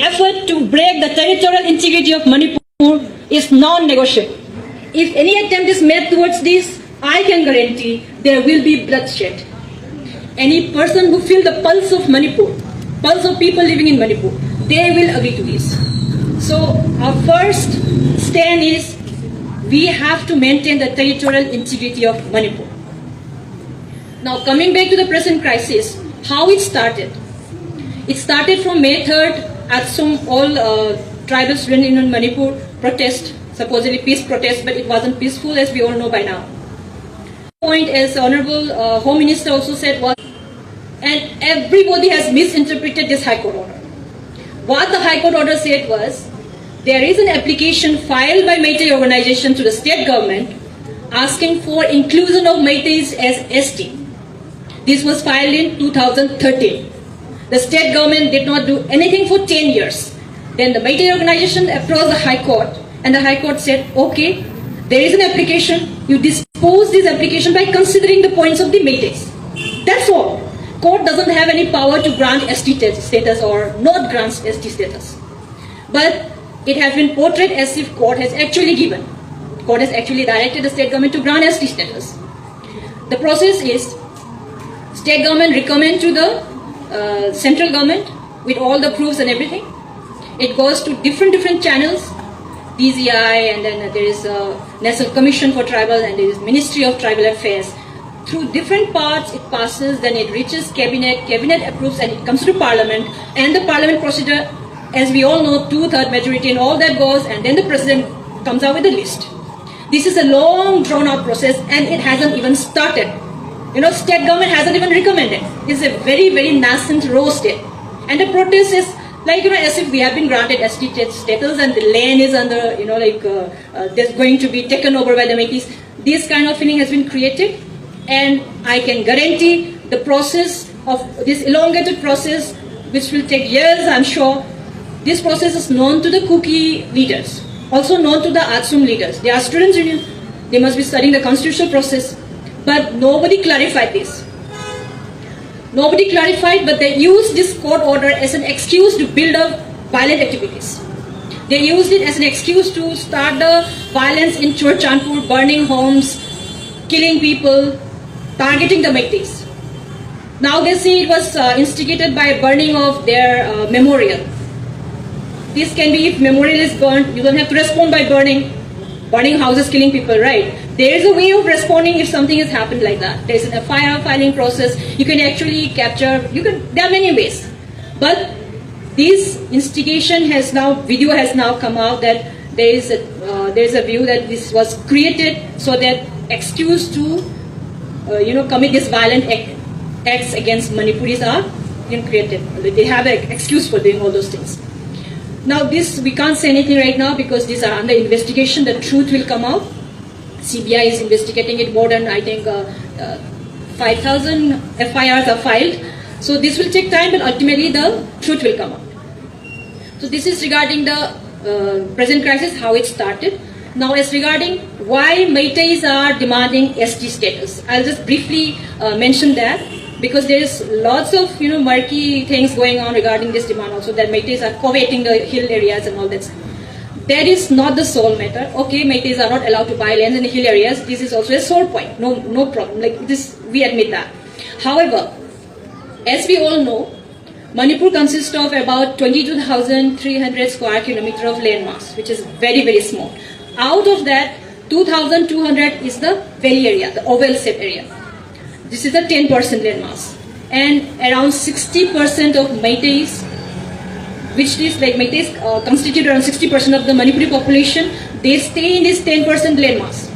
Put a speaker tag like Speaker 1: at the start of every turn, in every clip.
Speaker 1: effort to break the territorial integrity of Manipur is non-negotiable. If any attempt is made towards this, I can guarantee there will be bloodshed. Any person who feels the pulse of Manipur, pulse of people living in Manipur, they will agree to this. So our first stand is we have to maintain the territorial integrity of Manipur. Now coming back to the present crisis, how it started. It started from May 3rd at some all tribal students in Manipur protest, supposedly peace protest, but it wasn't peaceful as we all know by now. Point as Honorable Home Minister also said was, and everybody has misinterpreted this High Court order. What the High Court order said was, there is an application filed by Meitei organization to the state government asking for inclusion of Meiteis as ST. This was filed in 2013. The state government did not do anything for 10 years. Then the Meitei organization approached the High Court, and the High Court said, okay, there is an application, you dispose this application by considering the points of the Meiteis. That's all. Court doesn't have any power to grant ST status or not grant ST status. But it has been portrayed as if court has actually given. Court has actually directed the state government to grant ST status. The process is, state government recommend to the central government with all the proofs and everything. It goes to different channels, DZI, and then there is a National Commission for Tribal, and there is Ministry of Tribal Affairs. Through different parts it passes, then it reaches cabinet, cabinet approves, and it comes to parliament, and the parliament procedure, as we all know, 2/3 majority and all that goes, and then the president comes out with a list. This is a long drawn out process, and it hasn't even started. You know, state government hasn't even recommended. It's a very nascent raw state. And the protest is like, you know, as if we have been granted ST status and the land is under, you know, like there's going to be taken over by the Meiteis. This kind of feeling has been created, and I can guarantee the process of this elongated process, which will take years, I'm sure. This process is known to the Kuki leaders, also known to the Atsum leaders. They are students union. They must be studying the constitutional process. But nobody clarified this. Nobody clarified, but they used this court order as an excuse to build up violent activities. They used it as an excuse to start the violence in Churchandpur, burning homes, killing people, targeting the Meiteis. Now they say it was instigated by burning of their memorial. This can be, if memorial is burned, you don't have to respond by burning houses, killing people, right? There is a way of responding if something has happened like that. There is a FIR filing process. You can actually capture, there are many ways. But this instigation has now, video has now come out that there is a view that this was created so that excuse to, commit this violent acts against Manipuris are created. They have an excuse for doing all those things. Now this, we can't say anything right now because these are under investigation. The truth will come out. CBI is investigating it. More than, I think, 5,000 FIRs are filed. So this will take time, but ultimately the truth will come out. So this is regarding the present crisis, how it started. Now as regarding why Meiteis are demanding ST status, I'll just briefly mention that, because there is lots of murky things going on regarding this demand also, that Meiteis are coveting the hill areas and all that. That is not the sole matter. Okay, Meiteis are not allowed to buy lands in the hill areas. This is also a sore point. No problem. Like this, we admit that. However, as we all know, Manipur consists of about 22,300 square kilometer of landmass, which is very small. Out of that, 2,200 is the valley area, the oval-shaped area. This is a 10% landmass, and around 60% of Meiteis, which is like Meiteis constitute around 60% of the Manipuri population. They stay in this 10% landmass.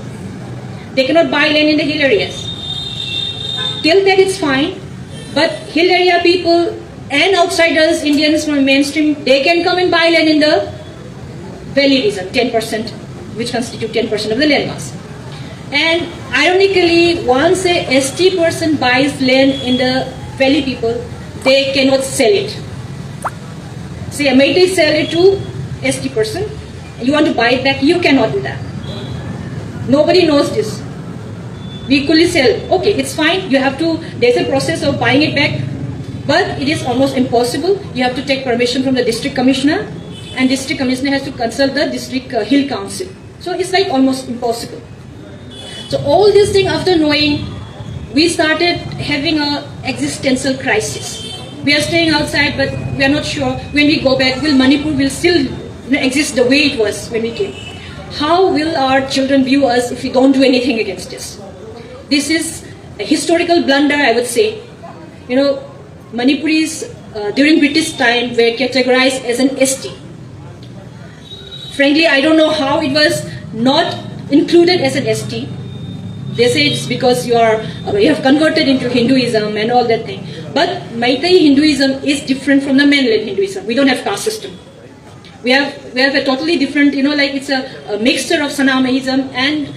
Speaker 1: They cannot buy land in the hill areas. Till that it's fine, but hill area people and outsiders, Indians from mainstream, they can come and buy land in the valley region, 10%, which constitute 10% of the landmass. And ironically, once a ST person buys land in the valley people, they cannot sell it. Say a Meitei sell it to ST person, you want to buy it back, you cannot do that. Nobody knows this. We equally sell. Okay, it's fine. You have to, there's a process of buying it back. But it is almost impossible. You have to take permission from the district commissioner, and district commissioner has to consult the district hill council. So it's like almost impossible. So all these things, after knowing, we started having a existential crisis. We are staying outside, but we are not sure when we go back, will Manipur will still exist the way it was when we came? How will our children view us if we don't do anything against this? This is a historical blunder, I would say. You know, Manipuris during British time were categorized as an ST. Frankly, I don't know how it was not included as an ST. They say it's because you have converted into Hinduism and all that thing. But Meitei Hinduism is different from the mainland Hinduism. We don't have caste system. We have a totally different, like it's a mixture of Sanamahism and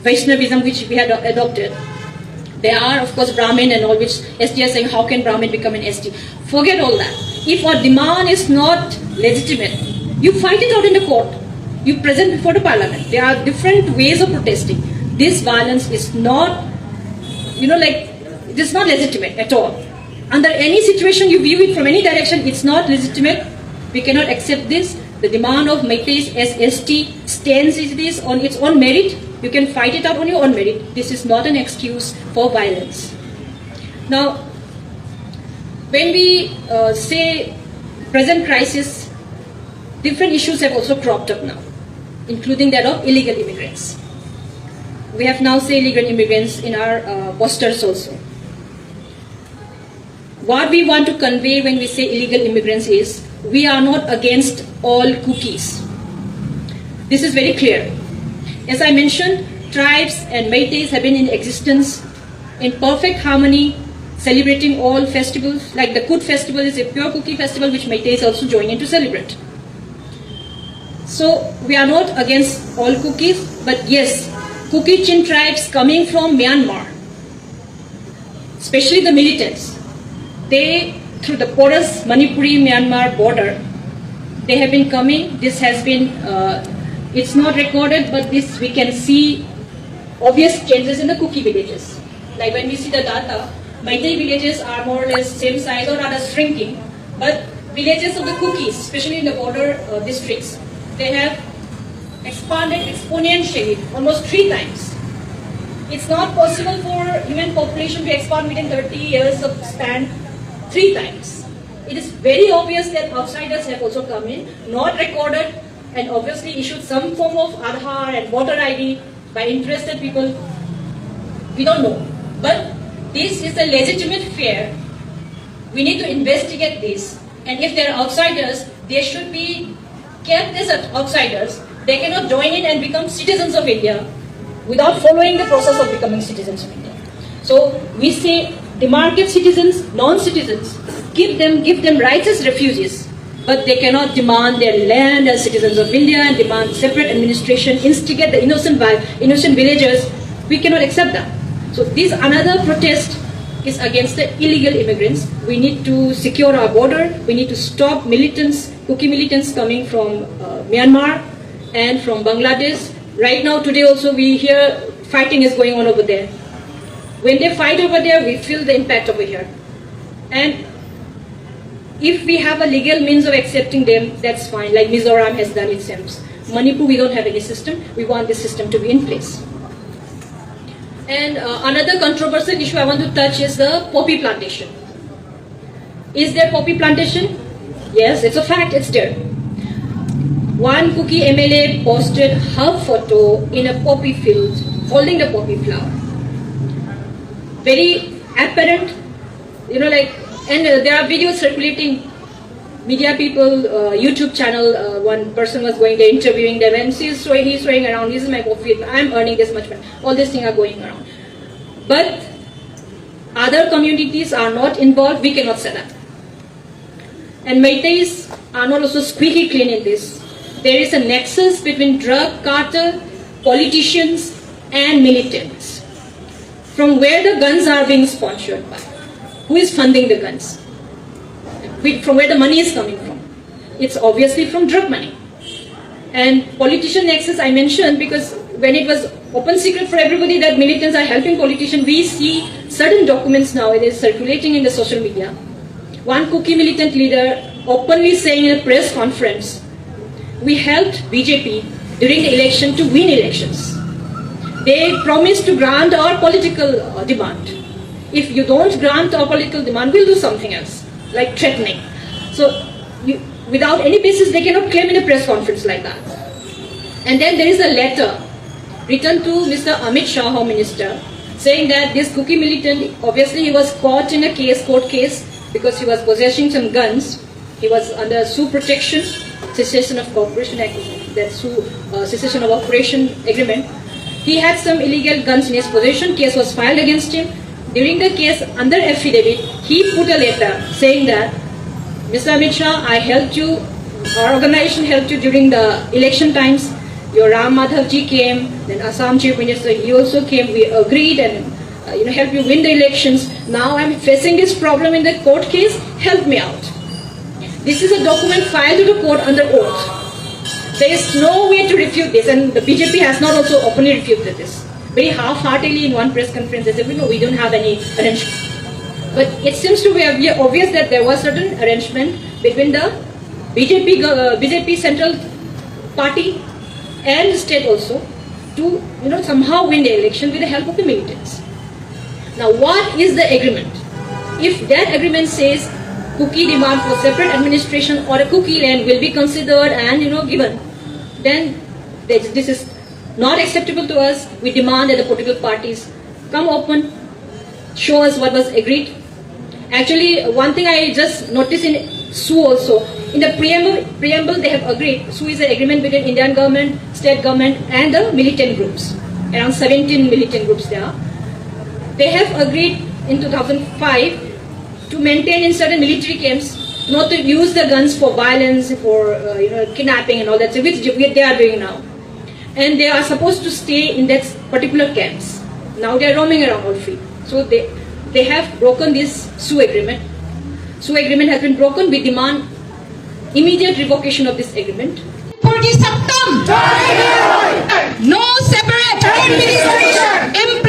Speaker 1: Vaishnavism, which we had adopted. There are, of course, Brahmin and all, which ST is saying, how can Brahmin become an ST? Forget all that. If our demand is not legitimate, you fight it out in the court. You present before the parliament. There are different ways of protesting. This violence is not, it is not legitimate at all. Under any situation you view it from any direction, it's not legitimate. We cannot accept this. The demand of Meiteis as ST stands as it is on its own merit. You can fight it out on your own merit. This is not an excuse for violence. Now, when we say present crisis, different issues have also cropped up now, including that of illegal immigrants. We have now say illegal immigrants in our posters also. What we want to convey when we say illegal immigrants is, we are not against all cookies. This is very clear. As I mentioned, tribes and Meiteis have been in existence in perfect harmony, celebrating all festivals. Like the Kut festival is a pure cookie festival, which Meiteis also join in to celebrate. So we are not against all cookies, but yes, Kuki Chin tribes coming from Myanmar, especially the militants, they, through the porous Manipuri-Myanmar border, they have been coming. This has been, it's not recorded, but this we can see obvious changes in the Kuki villages. Like when we see the data, Meitei villages are more or less same size or rather shrinking, but villages of the Kukis, especially in the border districts, they have expanded exponentially, almost 3 times. It's not possible for human population to expand within 30 years of span 3 times. It is very obvious that outsiders have also come in, not recorded, and obviously issued some form of Aadhaar and voter ID by interested people. We don't know. But this is a legitimate fear. We need to investigate this. And if they are outsiders, they should be kept as outsiders. They cannot join in and become citizens of India without following the process of becoming citizens of India. So we say demarcate citizens, non-citizens, give them rights as refugees, but they cannot demand their land as citizens of India and demand separate administration, instigate the innocent villagers. We cannot accept that. So this another protest is against the illegal immigrants. We need to secure our border. We need to stop militants, Kuki militants coming from Myanmar and from Bangladesh. Right now, today also we hear fighting is going on over there. When they fight over there, we feel the impact over here. And if we have a legal means of accepting them, that's fine, like Mizoram has done it since. Manipur, we don't have any system. We want this system to be in place. And another controversial issue I want to touch is the poppy plantation. Is there poppy plantation? Yes, it's a fact, it's there. One Kuki MLA posted her photo in a poppy field holding the poppy flower. Very apparent, and there are videos circulating. Media people, YouTube channel, one person was going there interviewing them, and he's showing around, this is my poppy, I'm earning this much money. All these things are going around. But other communities are not involved, we cannot say that. And Meiteis are not also squeaky clean in this. There is a nexus between drug cartel, politicians, and militants. From where the guns are being sponsored by? Who is funding the guns? From where the money is coming from? It's obviously from drug money. And politician nexus I mentioned because when it was open secret for everybody that militants are helping politicians, we see certain documents now, it is circulating in the social media, one Kuki militant leader openly saying in a press conference, we helped BJP during the election to win elections. They promised to grant our political demand. If you don't grant our political demand, we'll do something else, like threatening. So without any basis, they cannot claim in a press conference like that. And then there is a letter written to Mr. Amit Shah, Home Minister, saying that this Kuki militant, obviously he was caught in a case, court case, because he was possessing some guns. He was under SU protection, cessation of cooperation, that cessation of operation agreement. He had some illegal guns in his possession. Case was filed against him. During the case, under affidavit, he put a letter saying that, Mr. Amit Shah, I helped you, our organization helped you during the election times. Your Ram Madhav ji came, then Assam Chief Minister, he also came. We agreed and helped you win the elections. Now I'm facing this problem in the court case. Help me out. This is a document filed to the court under oath. There is no way to refute this, and the BJP has not also openly refuted this. Very half-heartedly in one press conference, they said, no, we don't have any arrangement. But it seems to be obvious that there was certain arrangement between the BJP Central Party and the state also to somehow win the election with the help of the militants. Now, what is the agreement? If that agreement says Kuki demand for separate administration or a Kuki land will be considered and given, then this is not acceptable to us. We demand that the political parties come open, show us what was agreed. Actually, one thing I just noticed in SU also, in the preamble they have agreed. SU is an agreement between Indian government, state government and the militant groups. Around 17 militant groups there. They have agreed in 2005 to maintain in certain military camps, not to use the guns for violence, for kidnapping and all that, which they are doing now. And they are supposed to stay in that particular camps. Now they are roaming around all free. So they have broken this SU agreement. SU agreement has been broken. We demand immediate revocation of this agreement.
Speaker 2: No separate administration.